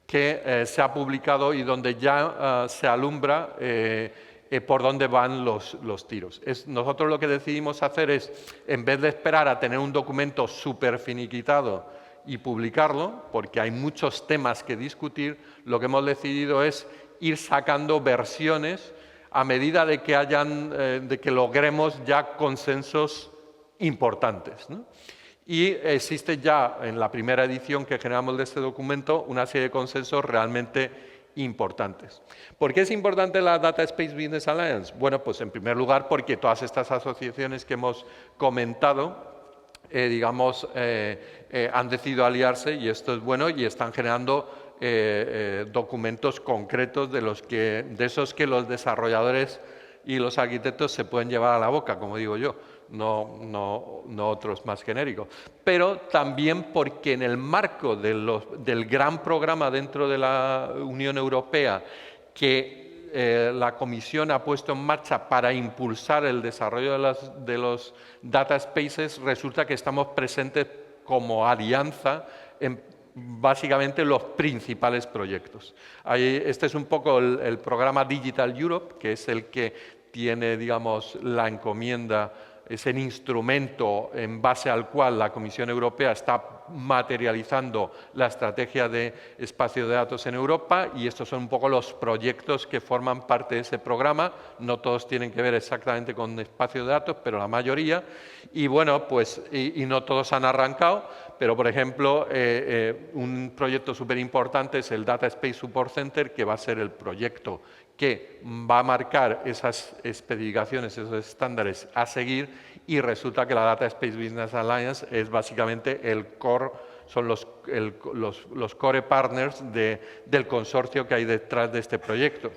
que se ha publicado y donde ya se alumbra por dónde van los tiros. Nosotros lo que decidimos hacer es, en vez de esperar a tener un documento súper finiquitado y publicarlo, porque hay muchos temas que discutir, lo que hemos decidido es ir sacando versiones a medida de que logremos ya consensos importantes, ¿no? Y existe ya en la primera edición que generamos de este documento una serie de consensos realmente importantes. ¿Por qué es importante la Data Space Business Alliance? Bueno, pues en primer lugar porque todas estas asociaciones que hemos comentado han decidido aliarse, y esto es bueno, y están generando documentos concretos de esos que los desarrolladores y los arquitectos se pueden llevar a la boca, como digo yo, no otros más genéricos. Pero también porque en el marco del gran programa dentro de la Unión Europea que la Comisión ha puesto en marcha para impulsar el desarrollo de los data spaces, resulta que estamos presentes como alianza en básicamente los principales proyectos. Este es un poco el programa Digital Europe, que es el que tiene, digamos, la encomienda, es el instrumento en base al cual la Comisión Europea está materializando la estrategia de espacio de datos en Europa, y estos son un poco los proyectos que forman parte de ese programa. No todos tienen que ver exactamente con espacio de datos, pero la mayoría. Y bueno, pues y no todos han arrancado, pero por ejemplo, un proyecto súper importante es el Data Space Support Center, que va a ser el proyecto que va a marcar esas especificaciones, esos estándares a seguir, y resulta que la Data Space Business Alliance es básicamente el core, son los core partners del consorcio que hay detrás de este proyecto.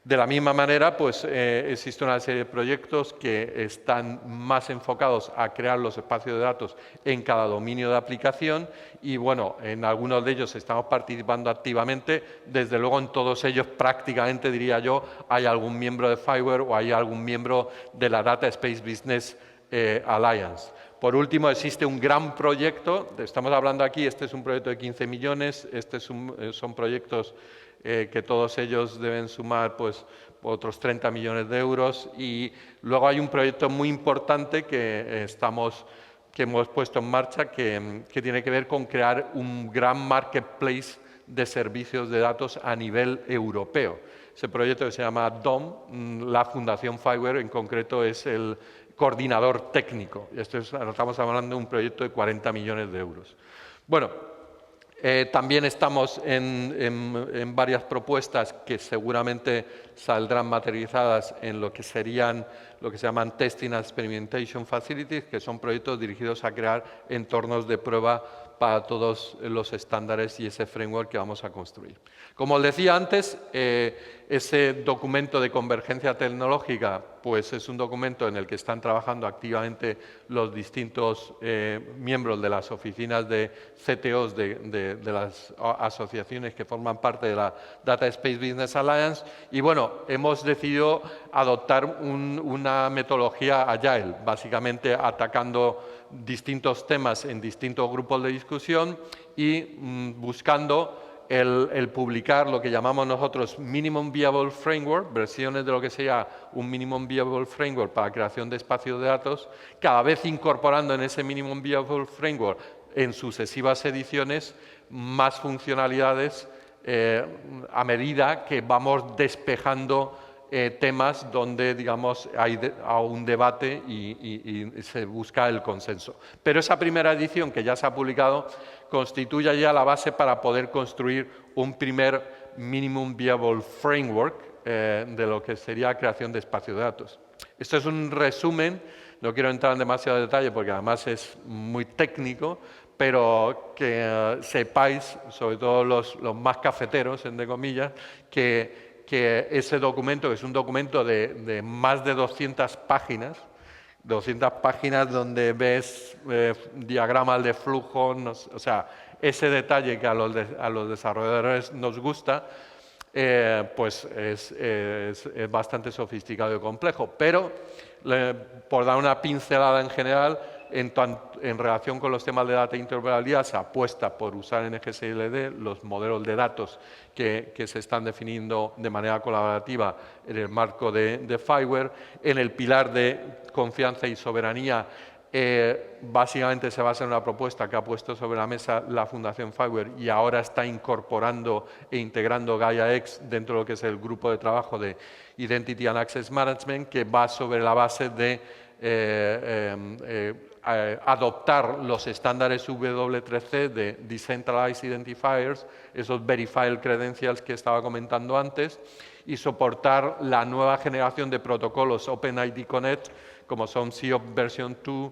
De la misma manera, pues existe una serie de proyectos que están más enfocados a crear los espacios de datos en cada dominio de aplicación, y bueno, en algunos de ellos estamos participando activamente. Desde luego en todos ellos prácticamente, diría yo, hay algún miembro de FIWARE o hay algún miembro de la Data Space Business Alliance. Por último, existe un gran proyecto, estamos hablando aquí, este es un proyecto de 15 millones, son proyectos que todos ellos deben sumar pues otros 30 millones de euros, y luego hay un proyecto muy importante que hemos puesto en marcha que tiene que ver con crear un gran marketplace de servicios de datos a nivel europeo. Ese proyecto que se llama DOM, la Fundación FIWARE en concreto es el coordinador técnico. Estamos hablando de un proyecto de 40 millones de euros. Bueno, también estamos en varias propuestas que seguramente saldrán materializadas en lo que se llaman Testing and Experimentation Facilities, que son proyectos dirigidos a crear entornos de prueba para todos los estándares y ese framework que vamos a construir. Como os decía antes, ese documento de convergencia tecnológica pues es un documento en el que están trabajando activamente los distintos miembros de las oficinas de CTOs de las asociaciones que forman parte de la Data Space Business Alliance, y bueno, hemos decidido adoptar una metodología agile, básicamente atacando distintos temas en distintos grupos de discusión y buscando el publicar lo que llamamos nosotros Minimum Viable Framework, versiones de lo que sería un Minimum Viable Framework para creación de espacios de datos, cada vez incorporando en ese Minimum Viable Framework en sucesivas ediciones más funcionalidades a medida que vamos despejando temas donde, digamos, hay un debate y se busca el consenso. Pero esa primera edición que ya se ha publicado constituye ya la base para poder construir un primer Minimum Viable Framework de lo que sería creación de espacios de datos. Esto es un resumen, no quiero entrar en demasiado detalle porque además es muy técnico, pero que sepáis, sobre todo los más cafeteros, entre comillas, que ese documento, que es un documento de más de 200 páginas donde ves diagramas de flujo, o sea, ese detalle que a los desarrolladores nos gusta, pues es bastante sofisticado y complejo. Pero, por dar una pincelada en general, en relación con los temas de data interoperabilidad, se apuesta por usar NGSLD, los modelos de datos que se están definiendo de manera colaborativa en el marco de FIWARE. En el pilar de confianza y soberanía Básicamente se basa en una propuesta que ha puesto sobre la mesa la Fundación Fireware y ahora está incorporando e integrando GaiaX dentro de lo que es el grupo de trabajo de Identity and Access Management, que va sobre la base de adoptar los estándares W3C de Decentralized Identifiers, esos Verified Credentials que estaba comentando antes, y soportar la nueva generación de protocolos OpenID Connect, como son COP Version 2,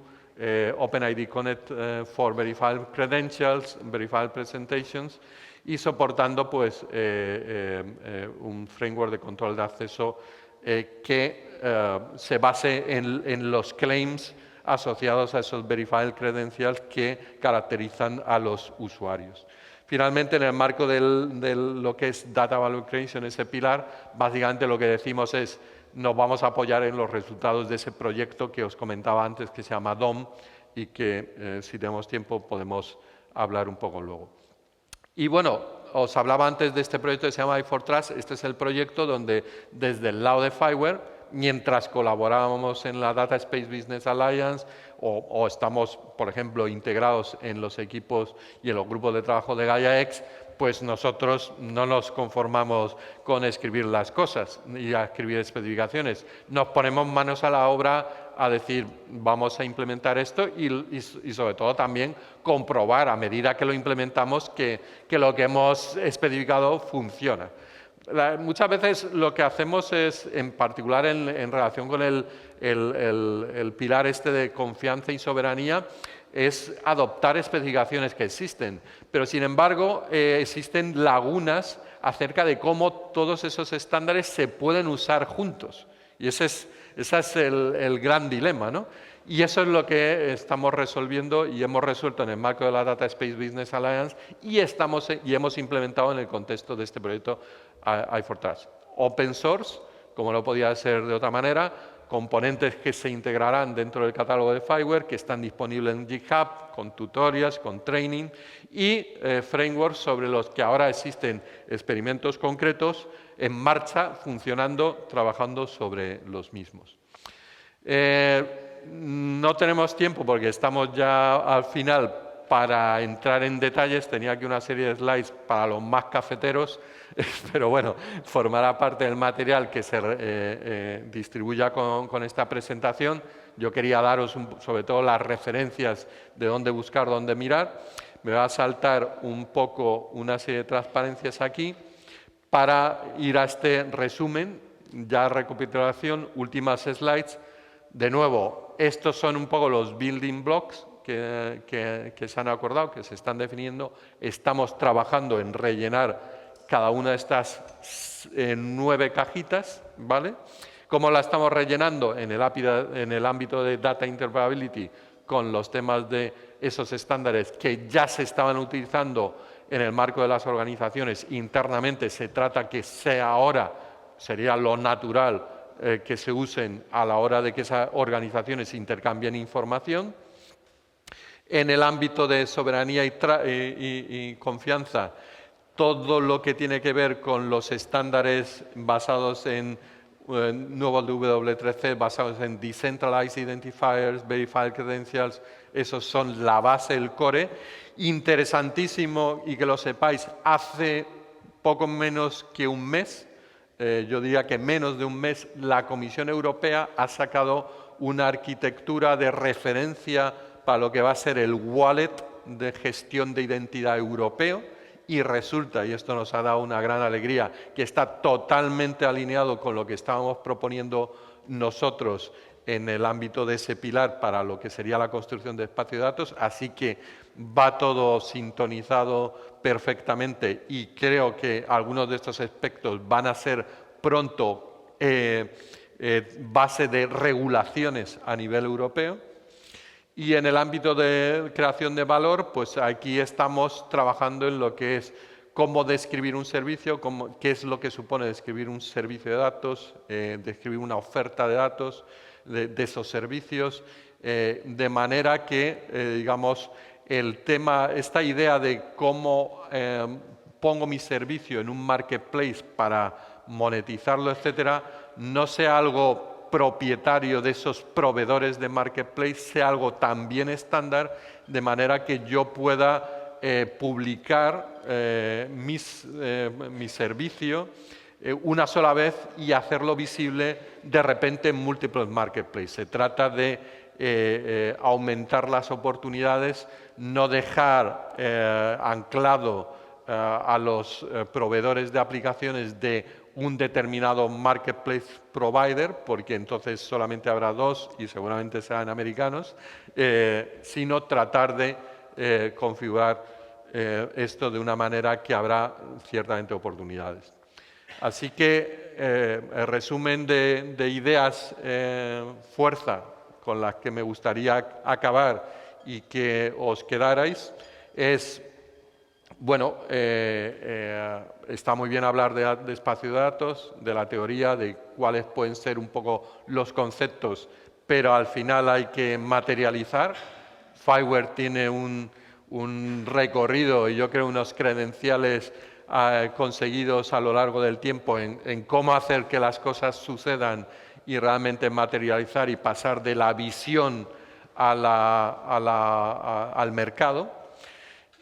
OpenID Connect for Verified Credentials, Verified Presentations, y soportando pues, un framework de control de acceso que se base en los claims asociados a esos Verified Credentials que caracterizan a los usuarios. Finalmente, en el marco de lo que es Data Value Creation, ese pilar, básicamente lo que decimos es nos vamos a apoyar en los resultados de ese proyecto que os comentaba antes, que se llama DOM, y que si tenemos tiempo podemos hablar un poco luego. Y bueno, os hablaba antes de este proyecto que se llama i4Trust. Este es el proyecto donde desde el lado de Fireware, mientras colaborábamos en la Data Space Business Alliance o estamos, por ejemplo, integrados en los equipos y en los grupos de trabajo de GaiaX, pues nosotros no nos conformamos con escribir las cosas y a escribir especificaciones. Nos ponemos manos a la obra a decir, vamos a implementar esto y sobre todo también comprobar a medida que lo implementamos que lo que hemos especificado funciona. Muchas veces lo que hacemos es, en particular en relación con el pilar este de confianza y soberanía, es adoptar especificaciones que existen, pero sin embargo existen lagunas acerca de cómo todos esos estándares se pueden usar juntos. Y ese es el gran dilema, ¿no? Y eso es lo que estamos resolviendo y hemos resuelto en el marco de la Data Space Business Alliance y hemos implementado en el contexto de este proyecto i4Trust. Open source, como no podía ser de otra manera, componentes que se integrarán dentro del catálogo de Fireware, que están disponibles en GitHub, con tutorials, con training, y frameworks sobre los que ahora existen experimentos concretos en marcha, funcionando, trabajando sobre los mismos. No tenemos tiempo porque estamos ya al final para entrar en detalles. Tenía aquí una serie de slides para los más cafeteros, pero bueno, formará parte del material que se distribuya con esta presentación. Yo quería daros sobre todo las referencias de dónde buscar, dónde mirar. Me va a saltar un poco una serie de transparencias aquí para ir a este resumen, ya recapitulación, últimas slides. De nuevo, estos son un poco los building blocks que se han acordado, que se están definiendo. Estamos trabajando en rellenar cada una de estas 9 cajitas, ¿vale? ¿Cómo la estamos rellenando? En el ámbito de Data Interoperability, con los temas de esos estándares que ya se estaban utilizando en el marco de las organizaciones internamente. Se trata que sea ahora, sería lo natural, que se usen a la hora de que esas organizaciones intercambien información. En el ámbito de soberanía y confianza, todo lo que tiene que ver con los estándares basados en nuevos W3C, basados en Decentralized Identifiers, Verified Credentials, esos son la base, el core. Interesantísimo, y que lo sepáis, hace poco menos que un mes, yo diría que menos de un mes, la Comisión Europea ha sacado una arquitectura de referencia para lo que va a ser el wallet de gestión de identidad europeo, y resulta, y esto nos ha dado una gran alegría, que está totalmente alineado con lo que estábamos proponiendo nosotros en el ámbito de ese pilar para lo que sería la construcción de espacio de datos, así que va todo sintonizado perfectamente y creo que algunos de estos aspectos van a ser pronto base de regulaciones a nivel europeo. Y en el ámbito de creación de valor, pues aquí estamos trabajando en lo que es cómo describir un servicio, qué es lo que supone describir un servicio de datos, describir una oferta de datos de esos servicios, de manera que, digamos, el tema, esta idea de cómo pongo mi servicio en un marketplace para monetizarlo, etcétera, no sea algo algo propietario de esos proveedores de marketplace, sea algo también estándar, de manera que yo pueda publicar mi servicio una sola vez y hacerlo visible de repente en múltiples marketplaces. Se trata de aumentar las oportunidades, no dejar anclado a los proveedores de aplicaciones de un determinado marketplace provider, porque entonces solamente habrá dos y seguramente serán americanos, sino tratar de configurar esto de una manera que habrá ciertamente oportunidades. Así que el resumen de ideas, fuerza, con las que me gustaría acabar y que os quedarais, es, bueno, está muy bien hablar de espacio de datos, de la teoría, de cuáles pueden ser un poco los conceptos, pero al final hay que materializar. Fireware tiene un recorrido y yo creo unos credenciales conseguidos a lo largo del tiempo en cómo hacer que las cosas sucedan y realmente materializar y pasar de la visión al mercado.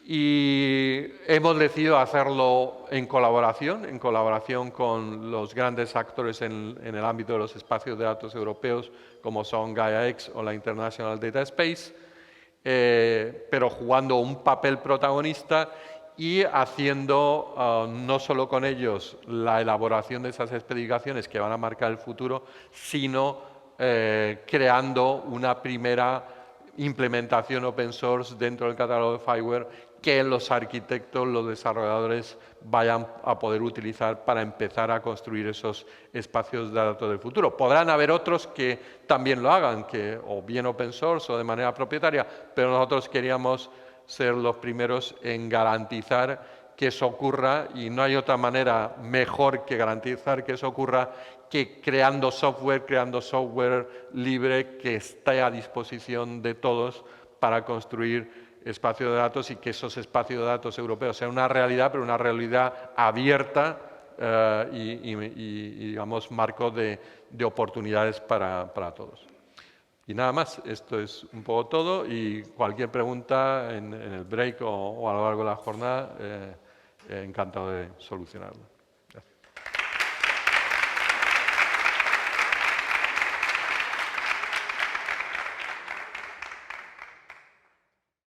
Y hemos decidido hacerlo en colaboración con los grandes actores en el ámbito de los espacios de datos europeos, como son Gaia-X o la International Data Space, pero jugando un papel protagonista y haciendo no solo con ellos la elaboración de esas especificaciones que van a marcar el futuro, sino creando una primera implementación open source dentro del catálogo de Fireware que los arquitectos, los desarrolladores vayan a poder utilizar para empezar a construir esos espacios de datos del futuro. Podrán haber otros que también lo hagan, o bien open source o de manera propietaria, pero nosotros queríamos ser los primeros en garantizar que eso ocurra, y no hay otra manera mejor que garantizar que eso ocurra que creando software libre que esté a disposición de todos para construir espacios de datos y que esos espacios de datos europeos sean una realidad, pero una realidad abierta y digamos, marco de oportunidades para todos. Y nada más, esto es un poco todo, y cualquier pregunta en el break o a lo largo de la jornada, encantado de solucionarlo.